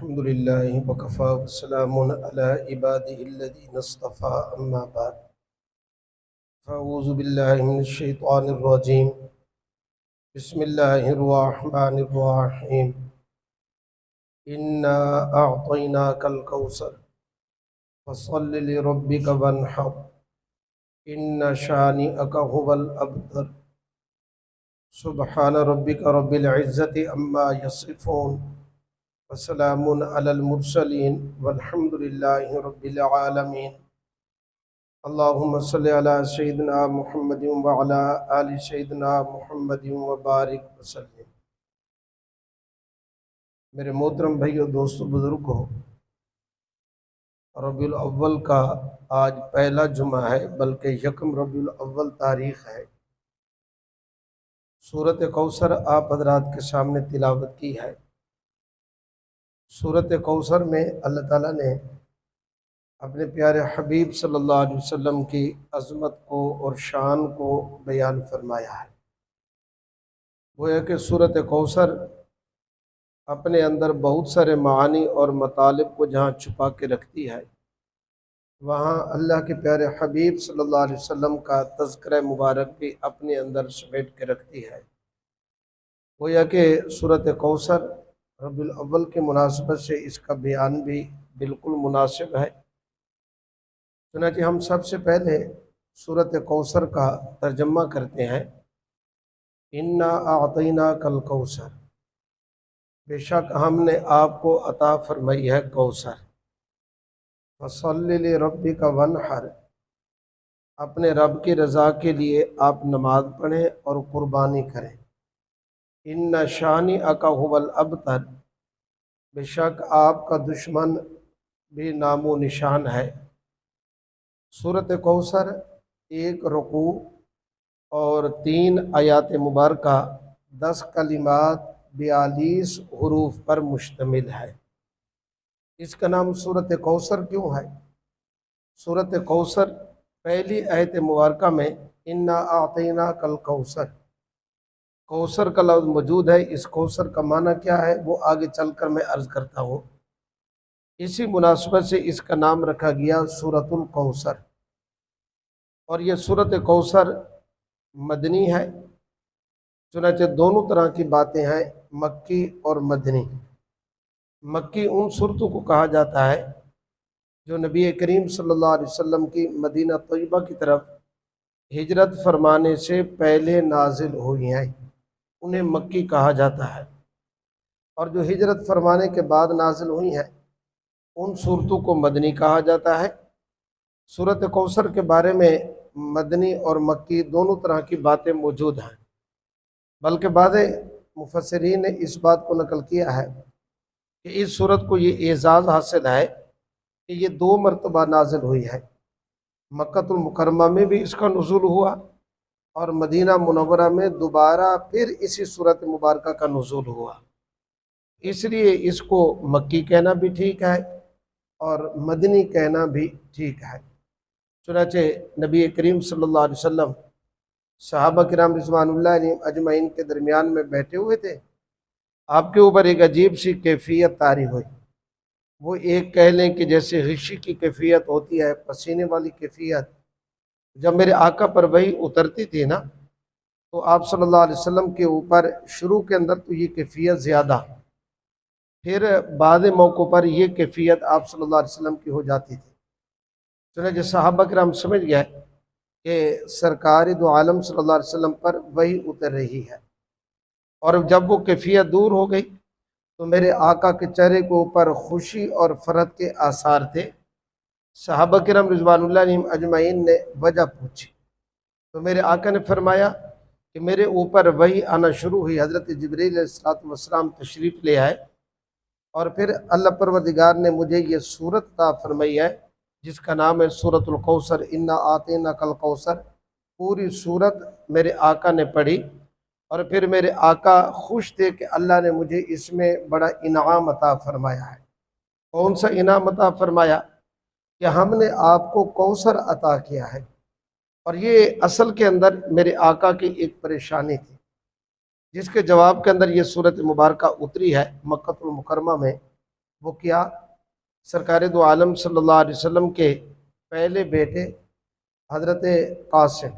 الحمد لله وكفى وسلام على عباده الذين اصطفى أما بعد فأعوذ بالله من الشيطان الرجيم بسم الله الرحمن الرحيم إنا أعطيناك الكوثر فصل لربك وانحر إن شانئك هو الأبتر سبحان ربك رب العزة عما يصفون وسلام على المرسلين والحمد لله رب العالمين اللهم صل على سيدنا محمد وعلى آل سيدنا محمد وبارک وسلم۔ میرے محترم بھائیو، دوستو، بزرگو، ربیع الاول کا آج پہلا جمعہ ہے، بلکہ یکم ربیع الاول تاریخ ہے۔ سورۃ کوثر آپ حضرات کے سامنے تلاوت کی ہے۔ سورۃ کوثر میں اللہ تعالیٰ نے اپنے پیارے حبیب صلی اللہ علیہ وسلم کی عظمت کو اور شان کو بیان فرمایا ہے۔ وہ ہے کہ سورۃ کوثر اپنے اندر بہت سارے معانی اور مطالب کو جہاں چھپا کے رکھتی ہے، وہاں اللہ کے پیارے حبیب صلی اللہ علیہ وسلم کا تذکرہ مبارک بھی اپنے اندر سمیٹ کے رکھتی ہے۔ وہ ہے کہ سورۃ کوثر ربیع الاول کے مناسبت سے اس کا بیان بھی بالکل مناسب ہے۔ چنانچہ ہم سب سے پہلے سورۃ کوثر کا ترجمہ کرتے ہیں۔ انا اعطیناک الکوثر، بے شک ہم نے آپ کو عطا فرمائی ہے کوثر۔ فصل لربک وانحر، اپنے رب کی رضا کے لیے آپ نماز پڑھیں اور قربانی کریں۔ ان شانئک هو الابتر، بے شک آپ کا دشمن بھی نام و نشان ہے۔ سورۃ کوثر ایک رکوع اور 3 آیات مبارکہ 10 کلمات 42 حروف پر مشتمل ہے۔ اس کا نام سورۃ کوثر کیوں ہے؟ سورۃ کوثر پہلی آیت مبارکہ میں انا اعطیناک الکوثر، کوثر کا لفظ موجود ہے۔ اس کوثر کا معنی کیا ہے وہ آگے چل کر میں عرض کرتا ہوں۔ اسی مناسبت سے اس کا نام رکھا گیا سورۃ الکوثر، اور یہ سورۃ کوثر مدنی ہے۔ چنانچہ دونوں طرح کی باتیں ہیں، مکی اور مدنی۔ مکی ان صورتوں کو کہا جاتا ہے جو نبی کریم صلی اللہ علیہ وسلم کی مدینہ طیبہ کی طرف ہجرت فرمانے سے پہلے نازل ہوئی ہیں، انہیں مکی کہا جاتا ہے۔ اور جو ہجرت فرمانے کے بعد نازل ہوئی ہیں ان صورتوں کو مدنی کہا جاتا ہے۔ سورۃ کوثر کے بارے میں مدنی اور مکی دونوں طرح کی باتیں موجود ہیں، بلکہ بعض مفسرین نے اس بات کو نقل کیا ہے کہ اس سورت کو یہ اعزاز حاصل ہے کہ یہ 2 مرتبہ نازل ہوئی ہے۔ مکۃ المکرمہ میں بھی اس کا نزول ہوا اور مدینہ منورہ میں دوبارہ پھر اسی سورت مبارکہ کا نزول ہوا، اس لیے اس کو مکی کہنا بھی ٹھیک ہے اور مدنی کہنا بھی ٹھیک ہے۔ چنانچہ نبی کریم صلی اللہ علیہ وسلم صحابہ کرام رضوان اللہ علیہم اجمعین کے درمیان میں بیٹھے ہوئے تھے۔ آپ کے اوپر ایک عجیب سی کیفیت طاری ہوئی۔ وہ ایک کہہ لیں کہ جیسے غشی کی کیفیت ہوتی ہے، پسینے والی کیفیت۔ جب میرے آقا پر وحی اترتی تھی نا تو آپ صلی اللہ علیہ وسلم کے اوپر شروع کے اندر تو یہ کیفیت زیادہ، پھر بعض موقعوں پر یہ کیفیت آپ صلی اللہ علیہ وسلم کی ہو جاتی تھی۔ چنانچہ صحابہ کرام سمجھ گئے کہ سرکار دو عالم صلی اللہ علیہ وسلم پر وحی اتر رہی ہے، اور جب وہ کیفیت دور ہو گئی تو میرے آقا کے چہرے کے اوپر خوشی اور فرحت کے آثار تھے۔ صحابہ کرام رضوان اللہ علیہم اجمعین نے وجہ پوچھی تو میرے آقا نے فرمایا کہ میرے اوپر وحی آنا شروع ہوئی، حضرت جبریل علیہ السلام تشریف لے آئے، اور پھر اللہ پروردگار نے مجھے یہ سورت عطا فرمائی ہے جس کا نام ہے سورۃ الکوثر۔ انا اعطیناک الکوثر، پوری سورت میرے آقا نے پڑھی، اور پھر میرے آقا خوش تھے کہ اللہ نے مجھے اس میں بڑا انعام عطا فرمایا ہے۔ کون سا انعام عطا فرمایا؟ کہ ہم نے آپ کو کوثر عطا کیا ہے۔ اور یہ اصل کے اندر میرے آقا کی ایک پریشانی تھی، جس کے جواب کے اندر یہ سورت مبارکہ اتری ہے مکۃ المکرمہ میں۔ وہ کیا؟ سرکار دو عالم صلی اللہ علیہ وسلم کے پہلے بیٹے حضرت قاسم،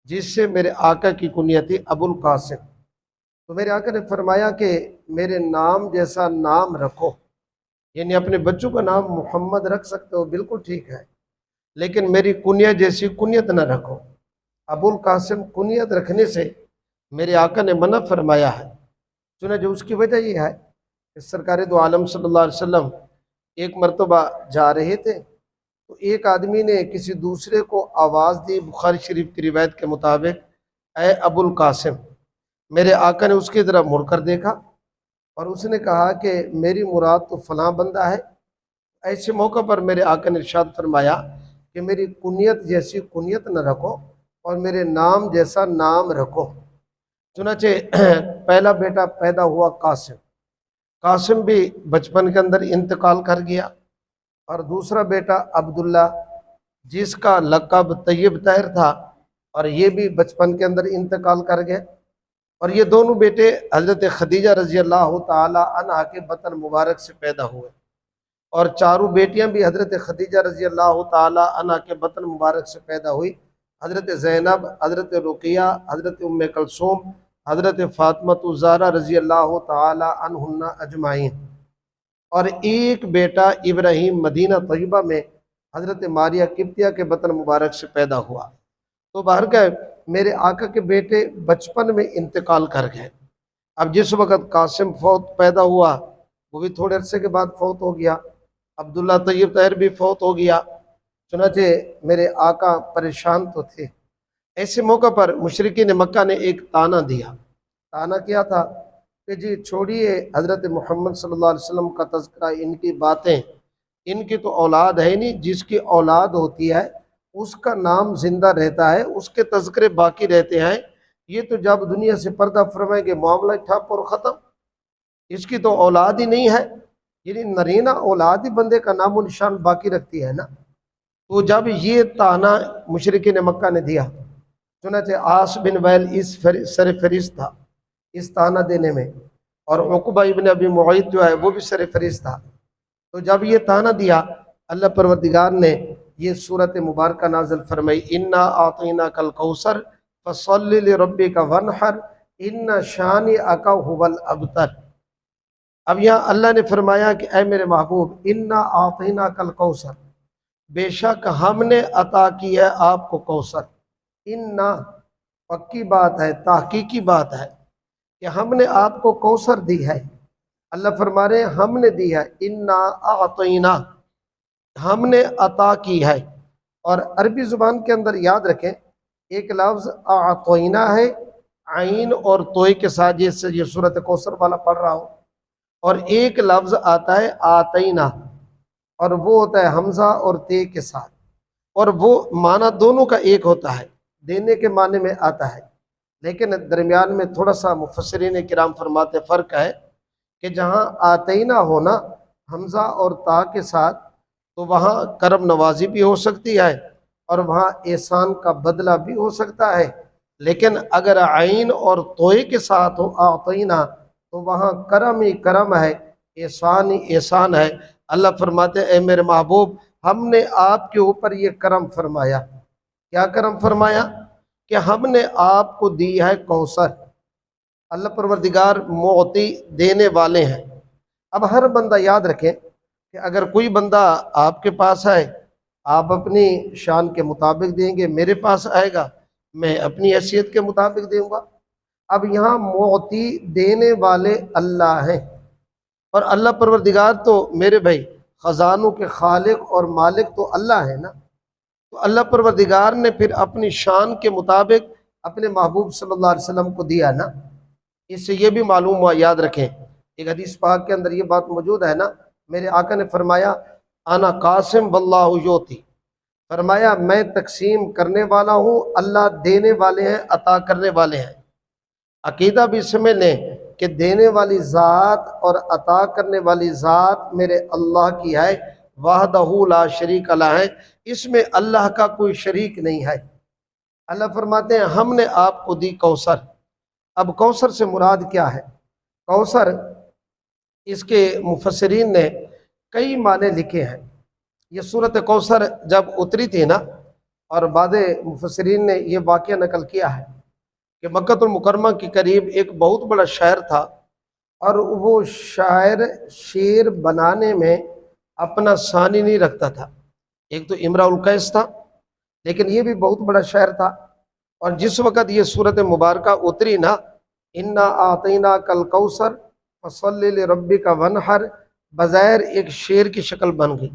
جس سے میرے آقا کی کنیت تھی ابو القاسم، تو میرے آقا نے فرمایا کہ میرے نام جیسا نام رکھو، یعنی اپنے بچوں کا نام محمد رکھ سکتے ہو، بالکل ٹھیک ہے، لیکن میری کنیت جیسی کنیت نہ رکھو۔ ابو القاسم کنیت رکھنے سے میرے آقا نے منع فرمایا ہے۔ چنانچہ اس کی وجہ یہ ہے کہ سرکار دو عالم صلی اللہ علیہ وسلم ایک مرتبہ جا رہے تھے تو ایک آدمی نے کسی دوسرے کو آواز دی، بخاری شریف کی روایت کے مطابق، اے ابو القاسم۔ میرے آقا نے اس کی طرف مڑ کر دیکھا اور اس نے کہا کہ میری مراد تو فلاں بندہ ہے۔ ایسے موقع پر میرے آقا نے ارشاد فرمایا کہ میری کنیت جیسی کنیت نہ رکھو اور میرے نام جیسا نام رکھو۔ چنانچہ پہلا بیٹا پیدا ہوا قاسم، قاسم بھی بچپن کے اندر انتقال کر گیا، اور دوسرا بیٹا عبداللہ جس کا لقب طیب طاہر تھا، اور یہ بھی بچپن کے اندر انتقال کر گئے۔ اور یہ دونوں بیٹے حضرت خدیجہ رضی اللہ تعالی عنہا کے بطن مبارک سے پیدا ہوئے، اور چاروں بیٹیاں بھی حضرت خدیجہ رضی اللہ تعالی عنہا کے بطن مبارک سے پیدا ہوئی، حضرت زینب، حضرت رقیہ، حضرت ام کلثوم، حضرت فاطمہ الزہرا رضی اللہ تعالی عنہن اجمعین۔ اور ایک بیٹا ابراہیم مدینہ طیبہ میں حضرت ماریہ قبطیہ کے بطن مبارک سے پیدا ہوا۔ تو بہرکیف میرے آقا کے بیٹے بچپن میں انتقال کر گئے۔ اب جس وقت قاسم پیدا ہوا وہ بھی تھوڑے عرصے کے بعد فوت ہو گیا، عبداللہ طیب طاہر بھی فوت ہو گیا۔ چنانچہ میرے آقا پریشان تو تھے۔ ایسے موقع پر مشرکین مکہ نے ایک طعنہ دیا۔ طعنہ کیا تھا کہ جی چھوڑیے حضرت محمد صلی اللہ علیہ وسلم کا تذکرہ، ان کی باتیں، ان کی تو اولاد ہے نہیں، جس کی اولاد ہوتی ہے اس کا نام زندہ رہتا ہے، اس کے تذکرے باقی رہتے ہیں۔ یہ تو جب دنیا سے پردہ فرمائیں گے معاملہ ٹھپ اور ختم، اس کی تو اولاد ہی نہیں ہے، یعنی نرینہ اولاد ہی بندے کا نام و نشان باقی رکھتی ہے نا۔ تو جب یہ طعنہ مشرکین مکہ نے دیا، چنانچہ عاص بن وائل اس سر فہرست تھا اس طعنہ دینے میں، اور عقبہ ابن ابی معیط جو ہے وہ بھی سر فہرست تھا۔ تو جب یہ طعنہ دیا، اللہ پروردگار نے یہ صورت مبارکہ نازل فرمائی، انا اعطیناک الکوثر فصل لربک وانحر ان شانئک هو الابتر۔ اب یہاں اللہ نے فرمایا کہ اے میرے محبوب، انا اعطیناک الکوثر، بے شک ہم نے عطا کی ہے آپ کو کوثر۔ انا پکی بات ہے، تحقیقی بات ہے کہ ہم نے آپ کو کوثر دی ہے۔ اللہ فرما رہے ہیں ہم نے دی ہے، انا اعطینا، ہم نے عطا کی ہے۔ اور عربی زبان کے اندر یاد رکھیں ایک لفظ اعطینا ہے عین اور توئی کے ساتھ، یہ سورۃ کوثر والا پڑھ رہا ہو، اور ایک لفظ آتا ہے آتینا، اور وہ ہوتا ہے حمزہ اور تے کے ساتھ، اور وہ معنی دونوں کا ایک ہوتا ہے، دینے کے معنی میں آتا ہے، لیکن درمیان میں تھوڑا سا مفسرین کرام فرماتے فرق ہے کہ جہاں آتینا ہونا حمزہ اور تا کے ساتھ تو وہاں کرم نوازی بھی ہو سکتی ہے اور وہاں احسان کا بدلہ بھی ہو سکتا ہے، لیکن اگر عین اور توئے کے ساتھ ہو آتینا تو وہاں کرم ہی کرم ہے، احسان ہی احسان ہے۔ اللہ فرماتے اے میرے محبوب ہم نے آپ کے اوپر یہ کرم فرمایا۔ کیا کرم فرمایا؟ کہ ہم نے آپ کو دی ہے کوثر۔ اللہ پروردگار معطی دینے والے ہیں۔ اب ہر بندہ یاد رکھیں کہ اگر کوئی بندہ آپ کے پاس ہے، آپ اپنی شان کے مطابق دیں گے، میرے پاس آئے گا میں اپنی حیثیت کے مطابق دوں گا۔ اب یہاں معطی دینے والے اللہ ہیں، اور اللہ پروردگار تو میرے بھائی خزانوں کے خالق اور مالک تو اللہ ہے نا۔ تو اللہ پروردگار نے پھر اپنی شان کے مطابق اپنے محبوب صلی اللہ علیہ وسلم کو دیا نا۔ اس سے یہ بھی معلوم ہوا، یاد رکھیں ایک حدیث پاک کے اندر یہ بات موجود ہے نا، میرے آقا نے فرمایا انا قاسم واللہ یعطی، فرمایا میں تقسیم کرنے والا ہوں، اللہ دینے والے ہیں، عطا کرنے والے ہیں۔ عقیدہ بھی سمجھ لیں کہ دینے والی ذات اور عطا کرنے والی ذات میرے اللہ کی ہے، وحدہ لا شریک لہ ہے، اس میں اللہ کا کوئی شریک نہیں ہے۔ اللہ فرماتے ہیں ہم نے آپ کو دی کوثر۔ اب کوثر سے مراد کیا ہے؟ کوثر اس کے مفسرین نے کئی معنی لکھے ہیں۔ یہ صورت کوثر جب اتری تھی نا، اور بعض مفسرین نے یہ واقعہ نقل کیا ہے کہ مکہ المکرمہ کے قریب ایک بہت بڑا شہر تھا، اور وہ شاعر شعر بنانے میں اپنا ثانی نہیں رکھتا تھا۔ ایک تو امراء القیس تھا، لیکن یہ بھی بہت بڑا شہر تھا۔ اور جس وقت یہ صورت مبارکہ اتری نا، انا اعطینا کل کوثر فصلی لربک ونحر، بظاہر ایک شعر کی شکل بن گئی۔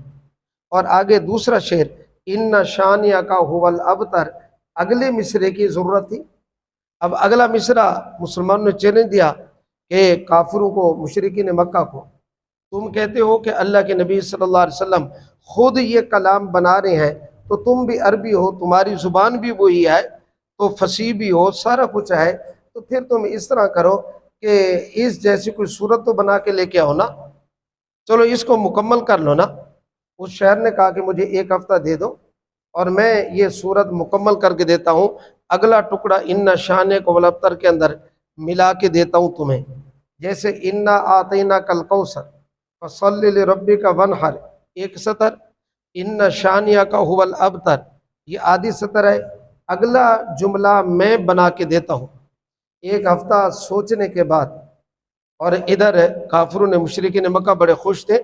اور آگے دوسرا شعر ان شانیہ کا هو الابتر، اگلے مصرے کی ضرورت تھی۔ اب اگلا مصرع مسلمانوں نے چیلنج دیا کہ کافروں کو، مشرکین مکہ کو، تم کہتے ہو کہ اللہ کے نبی صلی اللہ علیہ وسلم خود یہ کلام بنا رہے ہیں، تو تم بھی عربی ہو، تمہاری زبان بھی وہی ہے، تو فصیح بھی ہو، سارا کچھ ہے، تو پھر تم اس طرح کرو کہ اس جیسی کوئی صورت تو بنا کے لے کے آؤ نا، چلو اس کو مکمل کر لو نا۔ اس شہر نے کہا کہ مجھے 1 ہفتہ دے دو اور میں یہ صورت مکمل کر کے دیتا ہوں، اگلا ٹکڑا ان شانے کو ولبتر کے اندر ملا کے دیتا ہوں تمہیں۔ جیسے انا آتینا کل کوثر فصلی لربک ونحر، ایک سطر، ان شانیہ کا هو الابتر، یہ آدھی سطر ہے۔ اگلا جملہ میں بنا کے دیتا ہوں۔ 1 ہفتہ سوچنے کے بعد، اور ادھر کافروں نے، مشرکین مکہ بڑے خوش تھے،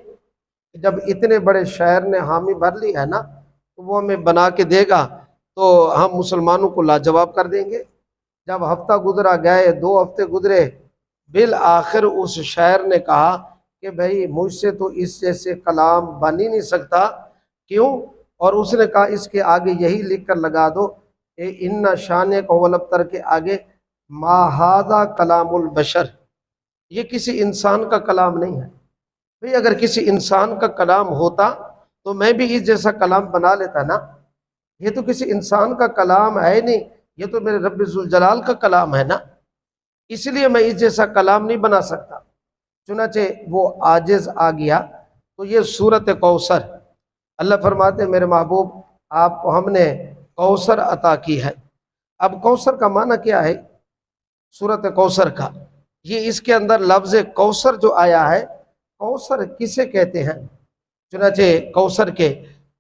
جب اتنے بڑے شاعر نے حامی بھر لی ہے نا، تو وہ ہمیں بنا کے دے گا تو ہم مسلمانوں کو لاجواب کر دیں گے۔ جب ہفتہ گزرا، گئے 2 ہفتے گزرے، بالآخر اس شاعر نے کہا کہ بھائی مجھ سے تو اس جیسے کلام بن ہی نہیں سکتا، کیوں؟ اور اس نے کہا اس کے آگے یہی لکھ کر لگا دو کہ ان شانے کو ولبتر کے آگے ما ھذا کلام البشر، یہ کسی انسان کا کلام نہیں ہے۔ بھئی اگر کسی انسان کا کلام ہوتا تو میں بھی اس جیسا کلام بنا لیتا نا، یہ تو کسی انسان کا کلام ہے نہیں، یہ تو میرے رب ذوالجلال کا کلام ہے نا، اس لیے میں اس جیسا کلام نہیں بنا سکتا۔ چنانچہ وہ عاجز آ گیا۔ تو یہ صورت کوثر، اللہ فرماتے ہیں میرے محبوب آپ کو ہم نے کوثر عطا کی ہے۔ اب کوثر کا معنی کیا ہے؟ صورت کوثر کا، یہ اس کے اندر لفظ کوثر جو آیا ہے، کوثر کسے کہتے ہیں؟ چنانچہ کوثر کے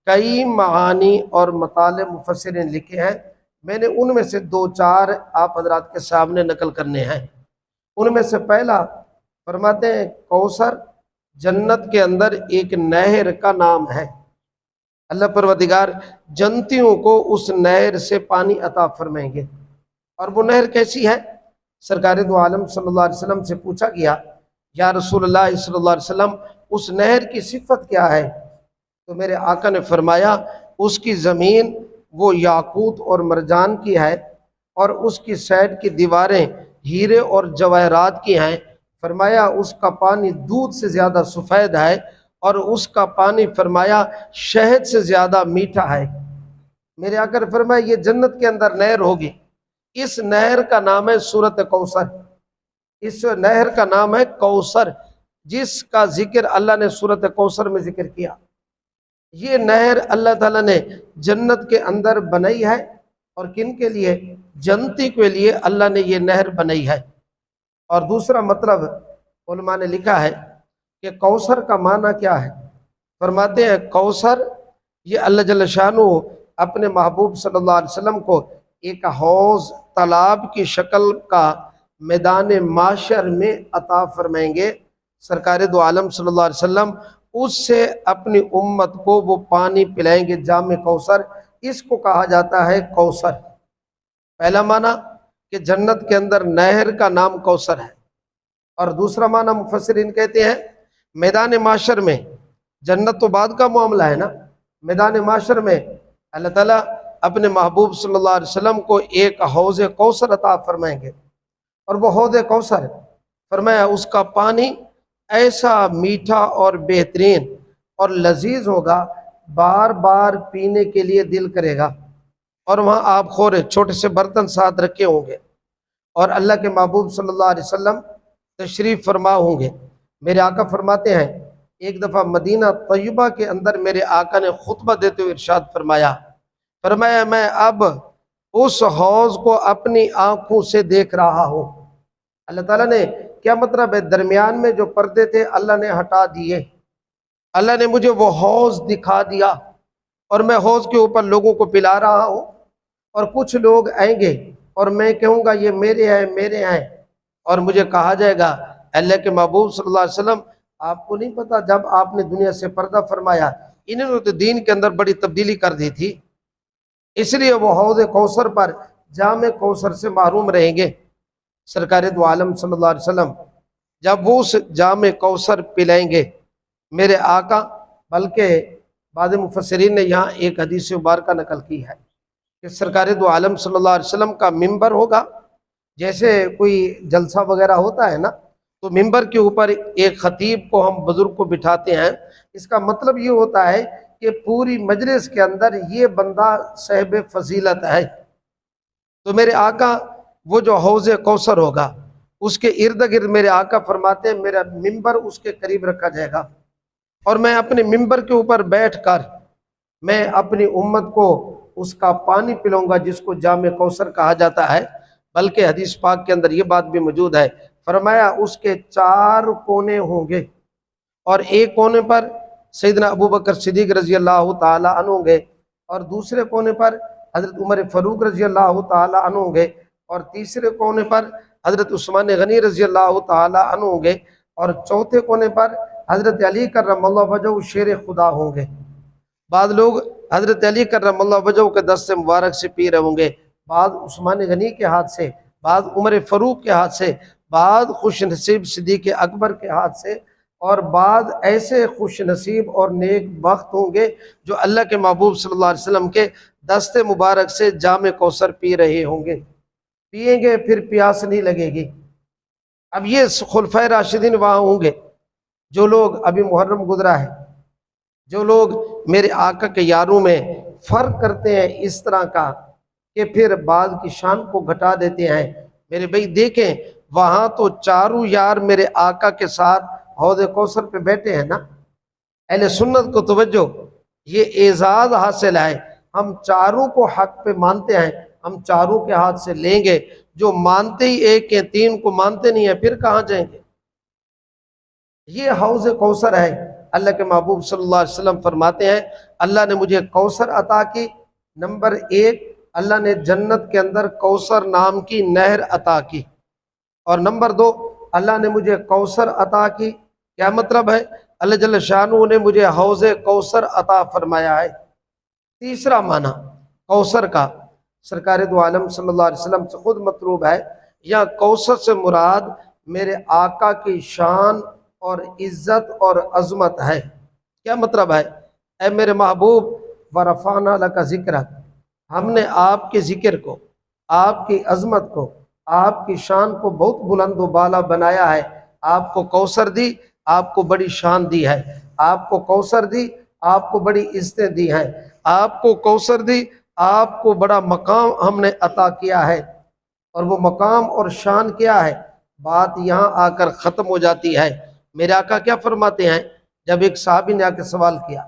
کئی معانی اور مطالب مفسرین لکھے ہیں، میں نے ان میں سے 2-4 آپ حضرات کے سامنے نقل کرنے ہیں۔ ان میں سے پہلا فرماتے ہیں کوثر جنت کے اندر ایک نہر کا نام ہے، اللہ پروردگار جنتیوں کو اس نہر سے پانی عطا فرمائیں گے۔ اور وہ نہر کیسی ہے؟ سرکار دو عالم صلی اللہ علیہ وسلم سے پوچھا گیا یا رسول اللہ صلی اللہ علیہ وسلم اس نہر کی صفت کیا ہے؟ تو میرے آقا نے فرمایا اس کی زمین وہ یاقوت اور مرجان کی ہے، اور اس کی سائڈ کی دیواریں ہیرے اور جواہرات کی ہیں۔ فرمایا اس کا پانی دودھ سے زیادہ سفید ہے، اور اس کا پانی فرمایا شہد سے زیادہ میٹھا ہے۔ میرے آقا نے فرمایا یہ جنت کے اندر نہر ہوگی، اس نہر کا نام ہے سورت کوثر، اس نہر کا نام ہے کوثر، جس کا ذکر اللہ نے سورت کوثر میں ذکر کیا۔ یہ نہر اللہ تعالیٰ نے جنت کے اندر بنائی ہے، اور کن کے لیے؟ جنتی کے لیے اللہ نے یہ نہر بنائی ہے۔ اور دوسرا مطلب علماء نے لکھا ہے کہ کوثر کا معنی کیا ہے؟ فرماتے ہیں کوثر یہ اللہ جل شانہ اپنے محبوب صلی اللہ علیہ وسلم کو ایک حوض تالاب کی شکل کا میدان معاشر میں عطا فرمائیں گے۔ سرکار دو عالم صلی اللہ علیہ وسلم اس سے اپنی امت کو وہ پانی پلائیں گے، جام کوثر، اس کو کہا جاتا ہے کوثر۔ پہلا معنی کہ جنت کے اندر نہر کا نام کوثر ہے، اور دوسرا معنی مفسرین کہتے ہیں میدان معاشر میں، جنت تو بعد کا معاملہ ہے نا، میدان معاشر میں اللہ تعالیٰ اپنے محبوب صلی اللہ علیہ وسلم کو ایک حوض کوثر عطا فرمائیں گے، اور وہ حوض کوثر فرمایا اس کا پانی ایسا میٹھا اور بہترین اور لذیذ ہوگا، بار بار پینے کے لیے دل کرے گا۔ اور وہاں آپ خورے چھوٹے سے برتن ساتھ رکھے ہوں گے، اور اللہ کے محبوب صلی اللہ علیہ وسلم تشریف فرما ہوں گے۔ میرے آقا فرماتے ہیں ایک دفعہ مدینہ طیبہ کے اندر میرے آقا نے خطبہ دیتے ہوئے ارشاد فرمایا میں اب اس حوض کو اپنی آنکھوں سے دیکھ رہا ہوں۔ اللہ تعالیٰ نے کیا مطلب ہے؟ درمیان میں جو پردے تھے اللہ نے ہٹا دیے، اللہ نے مجھے وہ حوض دکھا دیا، اور میں حوض کے اوپر لوگوں کو پلا رہا ہوں، اور کچھ لوگ آئیں گے اور میں کہوں گا یہ میرے ہیں میرے ہیں، اور مجھے کہا جائے گا اللہ کے محبوب صلی اللہ علیہ وسلم آپ کو نہیں پتا جب آپ نے دنیا سے پردہ فرمایا انہوں نے تو دین کے اندر بڑی تبدیلی کر دی تھی، اس لیے وہ حوض کوثر پر جام کوثر سے محروم رہیں گے۔ سرکار دو عالم صلی اللہ علیہ وسلم جب وہ اس جام کوثر پلائیں گے میرے آقا، بلکہ بعض مفسرین نے یہاں ایک حدیث مبارکہ نقل کی ہے کہ سرکار دو عالم صلی اللہ علیہ وسلم کا ممبر ہوگا، جیسے کوئی جلسہ وغیرہ ہوتا ہے نا تو ممبر کے اوپر ایک خطیب کو ہم بزرگ کو بٹھاتے ہیں، اس کا مطلب یہ ہوتا ہے کہ پوری مجلس کے اندر یہ بندہ صاحب فضیلت ہے۔ تو میرے آقا وہ جو حوض کوثر ہوگا اس کے ارد گرد میرے آقا فرماتے ہیں میرا ممبر اس کے قریب رکھا جائے گا، اور میں اپنے ممبر کے اوپر بیٹھ کر میں اپنی امت کو اس کا پانی پلاؤں گا جس کو جام کوثر کہا جاتا ہے۔ بلکہ حدیث پاک کے اندر یہ بات بھی موجود ہے، فرمایا اس کے 4 کونے ہوں گے، اور ایک کونے پر سیدنا ابو بکر صدیق رضی اللہ تعالی عنہ ہوں گے، اور دوسرے کونے پر حضرت عمر فاروق رضی اللہ تعالی عنہ ہوں گے، اور تیسرے کونے پر حضرت عثمان غنی رضی اللہ تعالی عنہ ہوں گے، اور چوتھے کونے پر حضرت علی کرم اللہ وجہہ شیر خدا ہوں گے۔ بعض لوگ حضرت علی کرم اللہ وجہہ کے دست مبارک سے پی رہے ہوں گے، بعض عثمان غنی کے ہاتھ سے، بعض عمر فاروق کے ہاتھ سے، بعض خوش نصیب صدیق اکبر کے ہاتھ سے، اور بعض ایسے خوش نصیب اور نیک بخت ہوں گے جو اللہ کے محبوب صلی اللہ علیہ وسلم کے دست مبارک سے جام کوثر پی رہے ہوں گے، پئیں گے پھر پیاس نہیں لگے گی۔ اب یہ خلفائے راشدین وہاں ہوں گے، جو لوگ ابھی محرم گزرا ہے، جو لوگ میرے آقا کے یاروں میں فرق کرتے ہیں اس طرح کا کہ پھر بعض کی شان کو گھٹا دیتے ہیں، میرے بھائی دیکھیں وہاں تو چاروں یار میرے آقا کے ساتھ حوض کوثر پہ بیٹھے ہیں نا۔ اہل سنت کو توجہ، یہ اعزاز حاصل ہے، ہم چاروں کو حق پہ مانتے ہیں، ہم چاروں کے ہاتھ سے لیں گے، جو مانتے ہی ایک ہیں 3 کو مانتے نہیں ہیں پھر کہاں جائیں گے؟ یہ حوض کوثر ہے۔ اللہ کے محبوب صلی اللہ علیہ وسلم فرماتے ہیں اللہ نے مجھے کوثر عطا کی، نمبر 1 اللہ نے جنت کے اندر کوثر نام کی نہر عطا کی، اور نمبر 2 اللہ نے مجھے کوثر عطا کی۔ کیا مطلب ہے؟ اللہ جل شانہ نے مجھے حوض کوثر عطا فرمایا ہے۔ تیسرا معنی کوثر کا سرکار دو عالم صلی اللہ علیہ وسلم سے خود مطلوب ہے، یا کوثر سے مراد میرے آقا کی شان اور عزت اور عظمت ہے۔ کیا مطلب ہے؟ اے میرے محبوب ورفعنا لک ذکرک، ہم نے آپ کے ذکر کو، آپ کی عظمت کو، آپ کی شان کو بہت بلند و بالا بنایا ہے، آپ کو کوثر دی، آپ کو بڑی شان دی ہے، آپ کو کوثر دی، آپ کو بڑی عزتیں دی ہیں، آپ کو کوثر دی، آپ کو بڑا مقام ہم نے عطا کیا ہے۔ اور وہ مقام اور شان کیا ہے؟ بات یہاں آ کر ختم ہو جاتی ہے۔ میرے آقا کیا فرماتے ہیں؟ جب ایک صحابی نے آ کے سوال کیا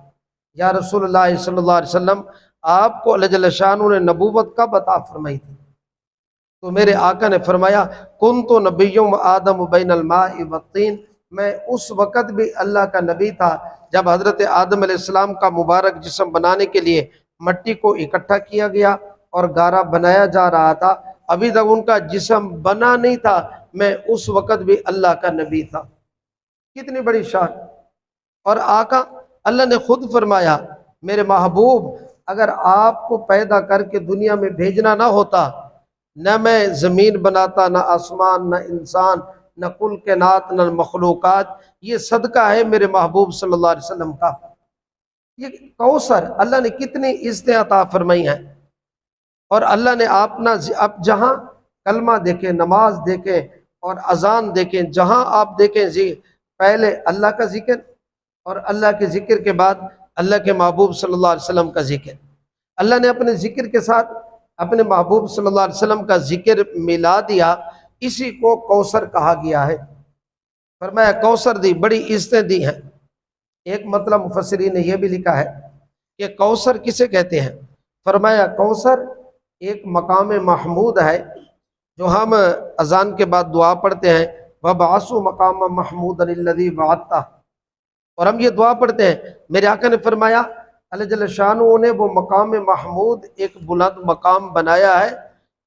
یا رسول اللہ صلی اللہ علیہ وسلم آپ کو اللہ جل شانہ نے نبوت کب عطا فرمائی تھی؟ تو میرے آقا نے فرمایا کنت نبی آدم بین الماء والطین، میں اس وقت بھی اللہ کا نبی تھا جب حضرت آدم علیہ السلام کا مبارک جسم بنانے کے لیے مٹی کو اکٹھا کیا گیا اور گارا بنایا جا رہا تھا، ابھی تک ان کا جسم بنا نہیں تھا، میں اس وقت بھی اللہ کا نبی تھا۔ کتنی بڑی شان! اور آقا اللہ نے خود فرمایا میرے محبوب اگر آپ کو پیدا کر کے دنیا میں بھیجنا نہ ہوتا، نہ میں زمین بناتا، نہ آسمان، نہ انسان، نہ کل کائنات، نہ مخلوقات، یہ صدقہ ہے میرے محبوب صلی اللہ علیہ وسلم کا۔ یہ کوثر اللہ نے کتنی عزتیں عطا فرمائی ہیں، اور اللہ نے اب جہاں کلمہ دیکھیں، نماز دیکھیں اور اذان دیکھیں، جہاں آپ دیکھیں پہلے اللہ کا ذکر، اور اللہ کے ذکر کے بعد اللہ کے محبوب صلی اللہ علیہ وسلم کا ذکر۔ اللہ نے اپنے ذکر کے ساتھ اپنے محبوب صلی اللہ علیہ وسلم کا ذکر ملا دیا، اسی کو کوثر کہا گیا ہے۔ فرمایا کوثر دی، بڑی عزتیں دی ہیں۔ ایک مطلب مفسرین نے یہ بھی لکھا ہے کہ کوثر کسے کہتے ہیں؟ فرمایا کوثر ایک مقام محمود ہے جو ہم اذان کے بعد دعا پڑھتے ہیں وَبَعَثُوا مَقَامًا مَحْمُودًا الَّذِي وَعَدتَّهُ۔ اور ہم یہ دعا پڑھتے ہیں، میرے آقا نے فرمایا اللہ جل شانہ نے وہ مقام محمود ایک بلند مقام بنایا ہے،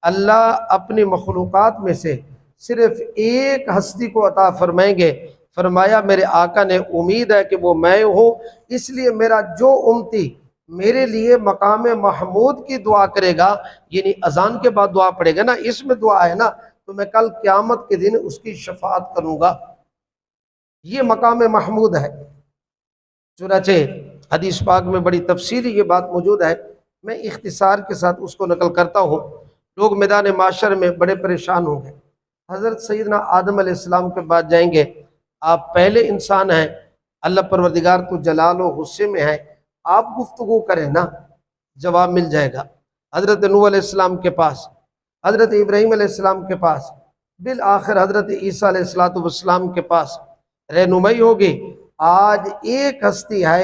اللہ اپنی مخلوقات میں سے صرف ایک ہستی کو عطا فرمائیں گے۔ فرمایا میرے آقا نے امید ہے کہ وہ میں ہوں، اس لیے میرا جو امتی میرے لیے مقام محمود کی دعا کرے گا، یعنی اذان کے بعد دعا پڑھے گا نا، اس میں دعا ہے نا، تو میں کل قیامت کے دن اس کی شفاعت کروں گا۔ یہ مقام محمود ہے۔ چنانچہ حدیث پاک میں بڑی تفصیلی یہ بات موجود ہے، میں اختصار کے ساتھ اس کو نقل کرتا ہوں۔ لوگ میدان معاشر میں بڑے پریشان ہوں گے۔ حضرت سیدنا آدم علیہ السلام کے بعد جائیں گے، آپ پہلے انسان ہیں، اللہ پروردگار تو جلال و غصے میں ہے، آپ گفتگو کریں نا، جواب مل جائے گا۔ حضرت نوح علیہ السلام کے پاس، حضرت ابراہیم علیہ السلام کے پاس، بالآخر حضرت عیسیٰ علیہ السلام کے پاس رہنمائی ہوگی۔ آج ایک ہستی ہے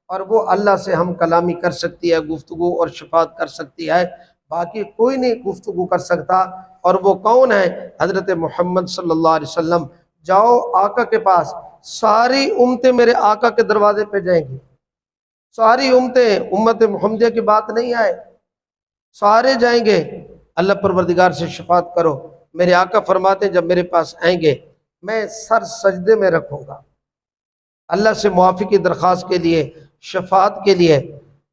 اور وہ اللہ سے ہم کلامی کر سکتی ہے، گفتگو اور شفاعت کر سکتی ہے، باقی کوئی نہیں گفتگو کر سکتا۔ اور وہ کون ہے؟ حضرت محمد صلی اللہ علیہ وسلم۔ جاؤ آقا کے پاس، ساری امتیں میرے آقا کے دروازے پہ جائیں گی، ساری امتیں، امت محمدیہ کی بات نہیں آئے، سارے جائیں گے، اللہ پروردگار سے شفاعت کرو۔ میرے آقا فرماتے ہیں جب میرے پاس آئیں گے میں سر سجدے میں رکھوں گا، اللہ سے معافی کی درخواست کے لیے، شفاعت کے لیے۔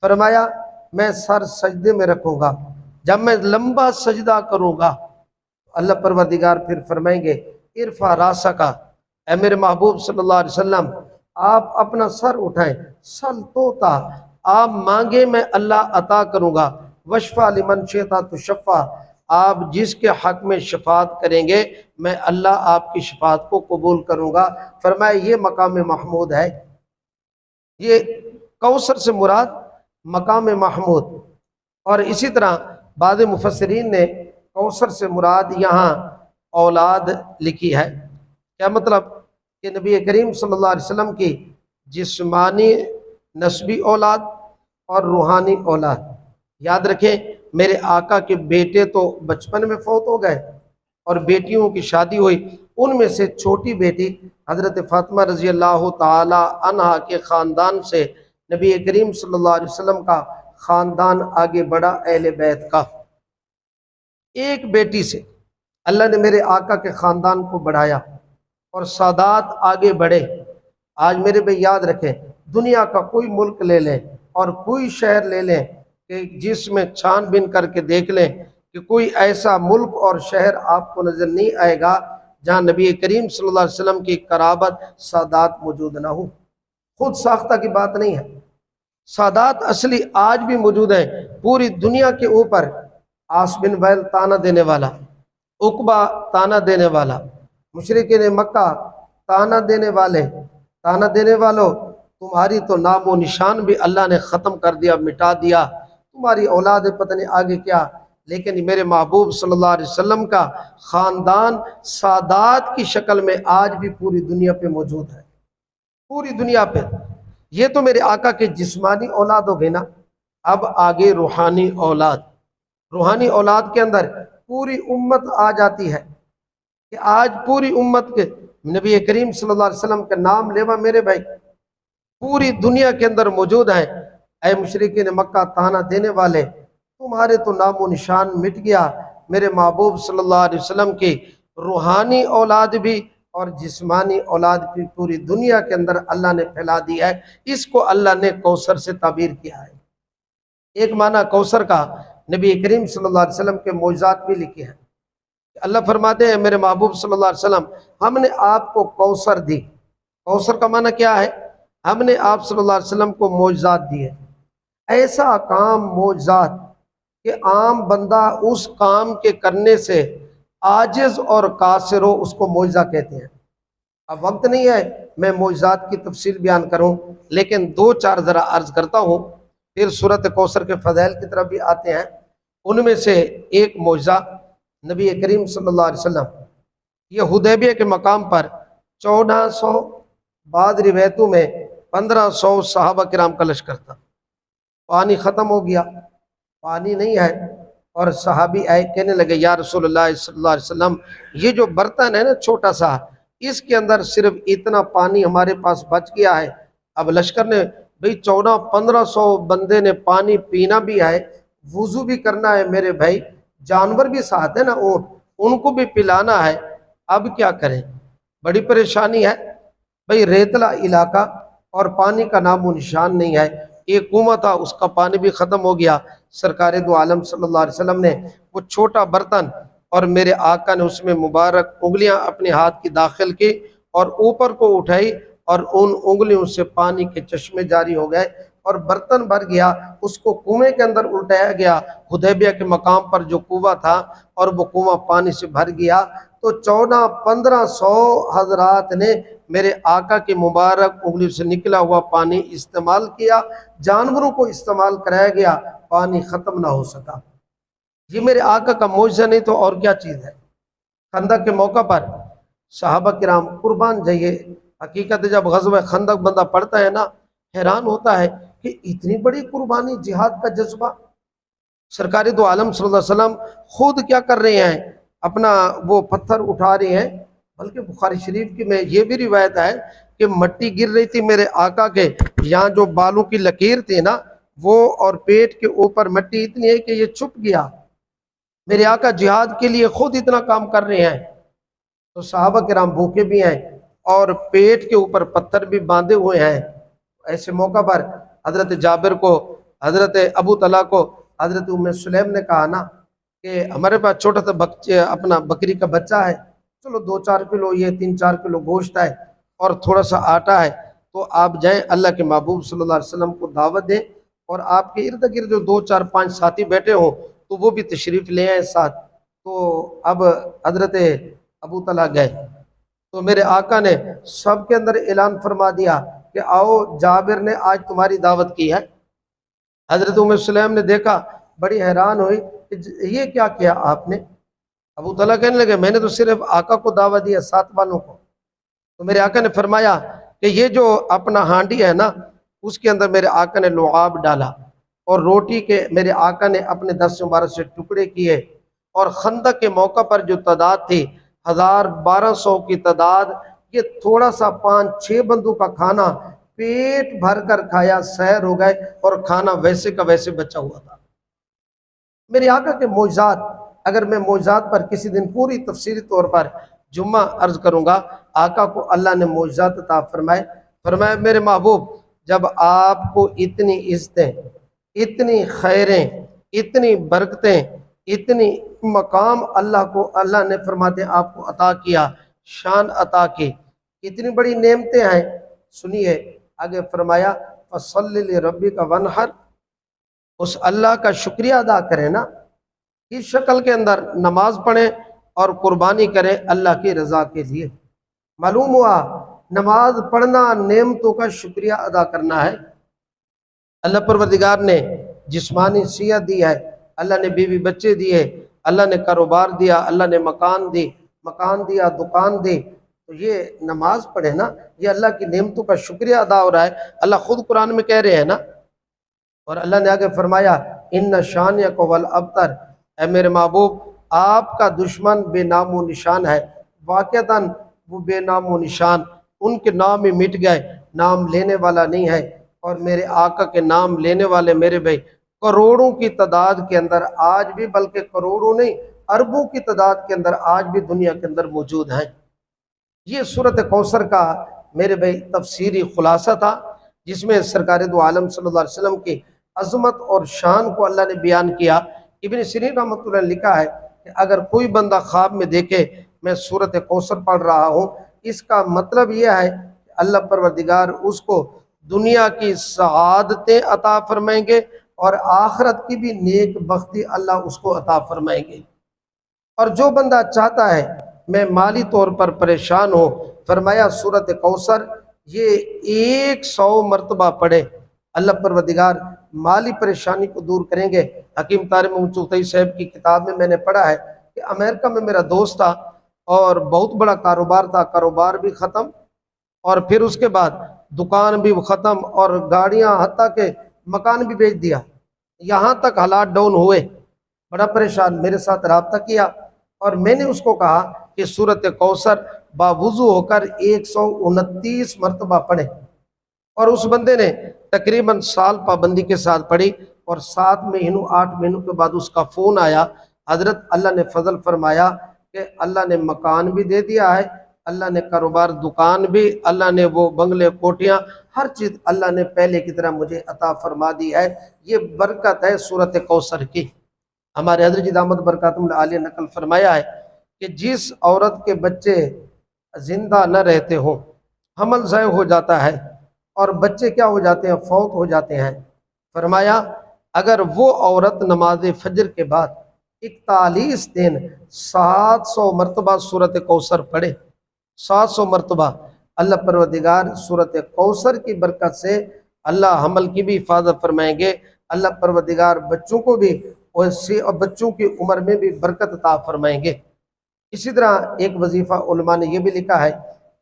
فرمایا میں سر سجدے میں رکھوں گا، جب میں لمبا سجدہ کروں گا اللہ پروردگار پھر فرمائیں گے ارفع راسک، اے میرے محبوب صلی اللہ علیہ وسلم آپ اپنا سر اٹھائیں، سل توتا، آپ مانگے میں اللہ عطا کروں گا، وشفع لمن شئت تشفع، آپ جس کے حق میں شفاعت کریں گے میں اللہ آپ کی شفاعت کو قبول کروں گا۔ فرمایا یہ مقام محمود ہے۔ یہ کوثر سے مراد مقام محمود۔ اور اسی طرح بعض مفسرین نے کوثر سے مراد یہاں اولاد لکھی ہے۔ کیا مطلب؟ کہ نبی کریم صلی اللہ علیہ وسلم کی جسمانی نسبی اولاد اور روحانی اولاد۔ یاد رکھیں میرے آقا کے بیٹے تو بچپن میں فوت ہو گئے اور بیٹیوں کی شادی ہوئی، ان میں سے چھوٹی بیٹی حضرت فاطمہ رضی اللہ تعالی عنہا کے خاندان سے نبی کریم صلی اللہ علیہ وسلم کا خاندان آگے بڑھا، اہل بیت کا۔ ایک بیٹی سے اللہ نے میرے آقا کے خاندان کو بڑھایا اور سادات آگے بڑھے۔ آج میرے بھائی یاد رکھیں، دنیا کا کوئی ملک لے لیں اور کوئی شہر لے لیں کہ جس میں چھان بین کر کے دیکھ لیں کہ کوئی ایسا ملک اور شہر آپ کو نظر نہیں آئے گا جہاں نبی کریم صلی اللہ علیہ وسلم کی قرابت سادات موجود نہ ہو۔ خود ساختہ کی بات نہیں ہے، سادات اصلی آج بھی موجود ہیں پوری دنیا کے اوپر۔ عاص بن وائل تانا دینے والا، عقبہ تانا دینے والا، مشرکین مکہ تانا دینے والے، تانا دینے والوں تمہاری تو نام و نشان بھی اللہ نے ختم کر دیا، مٹا دیا، تمہاری اولاد پتہ نہیں آگے کیا۔ لیکن میرے محبوب صلی اللہ علیہ وسلم کا خاندان سادات کی شکل میں آج بھی پوری دنیا پہ موجود ہے، پوری دنیا پہ۔ یہ تو میرے آقا کے جسمانی اولاد ہو گئے نا، اب آگے روحانی اولاد۔ روحانی اولاد کے اندر پوری امت آ جاتی ہے کہ آج پوری امت کے نبی کریم صلی اللہ علیہ وسلم کا نام لیوا میرے بھائی پوری دنیا کے اندر موجود ہیں۔ اے مشرکین مکہ تانا دینے والے، تمہارے تو نام و نشان مٹ گیا۔ میرے محبوب صلی اللہ علیہ وسلم کی روحانی اولاد بھی اور جسمانی اولاد بھی پوری دنیا کے اندر اللہ نے پھیلا دی ہے۔ اس کو اللہ نے کوثر سے تعبیر کیا ہے۔ ایک معنی کوثر کا نبی کریم صلی اللہ علیہ وسلم کے معجزات بھی لکھے ہیں۔ اللہ فرماتے ہیں میرے محبوب صلی اللہ علیہ وسلم ہم نے آپ کو کوثر دی۔ کوثر کا معنی کیا ہے؟ ہم نے آپ صلی اللہ علیہ وسلم کو معجزات دیے، ایسا کام معجزات کہ عام بندہ اس کام کے کرنے سے عاجز اور قاصر ہو، اس کو معجزہ کہتے ہیں۔ اب وقت نہیں ہے میں معجزات کی تفصیل بیان کروں، لیکن دو چار ذرا عرض کرتا ہوں، پھر سورۃ کوثر کے فضائل کی طرف بھی آتے ہیں۔ ان میں سے ایک معجزہ نبی کریم صلی اللہ علیہ وسلم یہ حدیبیہ کے مقام پر 1400 بعض روایتوں میں 1500 صحابہ کرام کا لشکر تھا، پانی ختم ہو گیا، پانی نہیں ہے، اور صحابی آئے کہنے لگے یا رسول اللہ صلی اللہ علیہ وسلم یہ جو برتن ہے نا چھوٹا سا، اس کے اندر صرف اتنا پانی ہمارے پاس بچ گیا ہے۔ اب لشکر نے بھئی 1400-1500 بندے نے پانی پینا بھی ہے، وضو بھی کرنا ہے میرے بھائی، جانور بھی ساتھ ہیں نا، اونٹ، ان کو بھی پلانا ہے، اب کیا کریں؟ بڑی پریشانی ہے بھئی، ریتلا علاقہ اور پانی کا نام و نشان نہیں ہے۔ ایک کنواں تھا، اس کا پانی بھی ختم ہو گیا۔ سرکار دو عالم صلی اللہ علیہ وسلم نے وہ چھوٹا برتن اور میرے آقا نے اس میں مبارک انگلیاں اپنے ہاتھ کی داخل کی اور اوپر کو اٹھائی اور ان انگلیوں سے پانی کے چشمے جاری ہو گئے اور برتن بھر گیا، اس کو کنویں کے اندر الٹایا گیا، حدیبیہ کے مقام پر جو کنواں تھا، اور وہ کنواں پانی سے بھر گیا۔ تو 1400-1500 حضرات نے میرے آقا کی مبارک انگلی سے نکلا ہوا پانی استعمال کیا، جانوروں کو استعمال کرایا گیا، پانی ختم نہ ہو سکا۔ یہ میرے آقا کا معجزہ نہیں تو اور کیا چیز ہے؟ خندق کے موقع پر صحابہ کرام قربان جائیے، حقیقت جب غزوہ خندق بندہ پڑھتا ہے نا، حیران ہوتا ہے کہ اتنی بڑی قربانی، جہاد کا جذبہ۔ سرکار دو عالم صلی اللہ علیہ وسلم خود کیا کر رہے ہیں؟ اپنا وہ پتھر اٹھا رہے ہیں، بلکہ بخاری شریف کی میں یہ بھی روایت ہے کہ مٹی گر رہی تھی میرے آقا کے یہاں، جو بالوں کی لکیر تھی نا وہ، اور پیٹ کے اوپر مٹی اتنی ہے کہ یہ چھپ گیا۔ میرے آقا جہاد کے لیے خود اتنا کام کر رہے ہیں، تو صحابہ کرام بھوکے بھی ہیں اور پیٹ کے اوپر پتھر بھی باندھے ہوئے ہیں۔ ایسے موقع پر حضرت جابر کو، حضرت ابو طلحہ کو حضرت ام سلیم نے کہا نا کہ ہمارے پاس چھوٹا سا اپنا بکری کا بچہ ہے، چلو 2-4 کلو، یہ 3-4 کلو گوشت ہے اور تھوڑا سا آٹا ہے، تو آپ جائیں اللہ کے محبوب صلی اللہ علیہ وسلم کو دعوت دیں، اور آپ کے ارد گرد جو 2-4-5 ساتھی بیٹھے ہوں تو وہ بھی تشریف لے آئیں ساتھ۔ تو اب حضرت ابو طلحہ گئے تو میرے آقا نے سب کے اندر اعلان فرما دیا کہ آؤ، جابر نے آج تمہاری دعوت کی ہے۔ حضرت ام سلیم نے دیکھا، بڑی حیران ہوئی کہ یہ کیا کیا آپ نے؟ ابو طلحہ کہنے لگے میں نے تو صرف آقا کو دعوت دیا، ساتھ والوں کو۔ تو میرے آقا نے فرمایا کہ یہ جو اپنا ہانڈی ہے نا، اس کے اندر میرے آقا نے لعاب ڈالا اور روٹی کے میرے آقا نے اپنے دست مبارک سے ٹکڑے کیے، اور خندق کے موقع پر جو تعداد تھی 1200 کی تعداد، یہ تھوڑا سا 5-6 بندوں کا کھانا پیٹ بھر کر کھایا، سیر ہو گئے، اور کھانا ویسے کا ویسے بچا ہوا تھا۔ میرے آقا کے معجزات، اگر میں معجزات پر کسی دن پوری تفصیلی طور پر جمعہ عرض کروں گا۔ آقا کو اللہ نے معجزات عطا فرمائے، فرمایا میرے محبوب جب آپ کو اتنی عزتیں، اتنی خیریں، اتنی برکتیں، اتنی مقام اللہ نے فرماتے ہیں آپ کو عطا کیا، شان عطا کی، اتنی بڑی نعمتیں ہیں، سنیے آگے فرمایا فَصَلِّ لِرَبِّكَ وَانْحَرْ، اس اللہ کا شکریہ ادا کریں نا، اس شکل کے اندر نماز پڑھیں اور قربانی کریں اللہ کی رضا کے لیے۔ معلوم ہوا نماز پڑھنا نعمتوں کا شکریہ ادا کرنا ہے۔ اللہ پروردگار نے جسمانی صحت دی ہے، اللہ نے بیوی بچے دیے، اللہ نے کاروبار دیا، اللہ نے مکان دیا، دکان دی، تو یہ نماز پڑھے نا، یہ اللہ کی نعمتوں کا شکریہ ادا ہو رہا ہے۔ اللہ خود قرآن میں کہہ رہے ہیں نا، اور اللہ نے آگے فرمایا ان شانئک هو الابتر، اے میرے محبوب آپ کا دشمن بے نام و نشان ہے۔ واقعتاً وہ بے نام و نشان، ان کے نام ہی مٹ گئے، نام لینے والا نہیں ہے، اور میرے آقا کے نام لینے والے میرے بھائی کروڑوں کی تعداد کے اندر آج بھی، بلکہ کروڑوں نہیں اربوں کی تعداد کے اندر آج بھی دنیا کے اندر موجود ہیں۔ یہ سورۃ کوثر کا میرے بھائی تفسیری خلاصہ تھا، جس میں سرکار دو عالم صلی اللہ علیہ وسلم کی عظمت اور شان کو اللہ نے بیان کیا۔ ابن سیرین رحمۃ اللہ نے لکھا ہے کہ اگر کوئی بندہ خواب میں دیکھے میں سورۃ کوثر پڑھ رہا ہوں، اس کا مطلب یہ ہے کہ اللہ پروردگار اس کو دنیا کی سعادتیں عطا فرمائیں گے اور آخرت کی بھی نیک بختی اللہ اس کو عطا فرمائیں گے۔ اور جو بندہ چاہتا ہے میں مالی طور پر پریشان ہوں، فرمایا سورۃ کوثر یہ 100 مرتبہ پڑھے، اللہ پروردگار مالی پریشانی کو دور کریں گے۔ حکیم طارق محمد چغتائی صاحب کی کتاب میں نے پڑھا ہے کہ امریکہ میں میرا دوست تھا اور بہت بڑا کاروبار تھا، کاروبار بھی ختم، اور پھر اس کے بعد دکان بھی ختم، اور گاڑیاں، حتیٰ کہ مکان بھی بیچ دیا، یہاں تک حالات ڈاؤن ہوئے، بڑا پریشان، میرے ساتھ رابطہ کیا، اور میں نے اس کو کہا کہ سورۃ کوثر باوضو ہو کر 129 مرتبہ پڑھے، اور اس بندے نے تقریباً سال پابندی کے ساتھ پڑھی، اور 7 مہینوں 8 مہینوں کے بعد اس کا فون آیا، حضرت اللہ نے فضل فرمایا کہ اللہ نے مکان بھی دے دیا ہے، اللہ نے کاروبار دکان بھی، اللہ نے وہ بنگلے کوٹیاں، ہر چیز اللہ نے پہلے کی طرح مجھے عطا فرما دی ہے۔ یہ برکت ہے سورۃ کوثر کی۔ ہمارے حضرت جی دامت برکاتہم العالیہ نقل فرمایا ہے کہ جس عورت کے بچے زندہ نہ رہتے ہوں، حمل ضائع ہو جاتا ہے اور بچے کیا ہو جاتے ہیں، فوت ہو جاتے ہیں، فرمایا اگر وہ عورت نماز فجر کے بعد 41 دن 700 مرتبہ سورۃ کوثر پڑھے، 700 مرتبہ، اللہ پروردگار سورۃ کوثر کی برکت سے اللہ حمل کی بھی حفاظت فرمائیں گے، اللہ پروردگار بچوں کو بھی اور بچوں کی عمر میں بھی برکت عطا فرمائیں گے۔ اسی طرح ایک وظیفہ علماء نے یہ بھی لکھا ہے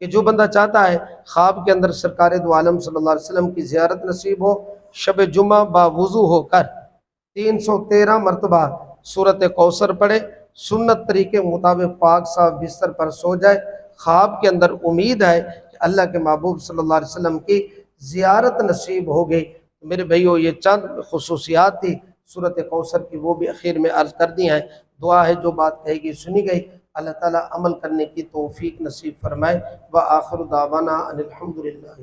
کہ جو بندہ چاہتا ہے خواب کے اندر سرکار دو عالم صلی اللہ علیہ وسلم کی زیارت نصیب ہو، شب جمعہ باوضو ہو کر 313 مرتبہ سورۃ کوثر پڑھے، سنت طریقے مطابق پاک صاحب بستر پر سو جائے، خواب کے اندر امید ہے کہ اللہ کے محبوب صلی اللہ علیہ وسلم کی زیارت نصیب ہو گئی۔ میرے بھائیو، یہ چند خصوصیات تھی سورۃ کوثر کی، وہ بھی اخیر میں عرض کر دی ہیں۔ دعا ہے جو بات کہے گی سنی گئی، اللہ تعالیٰ عمل کرنے کی توفیق نصیب فرمائے۔ وآخر دعوانا ان الحمد للہ۔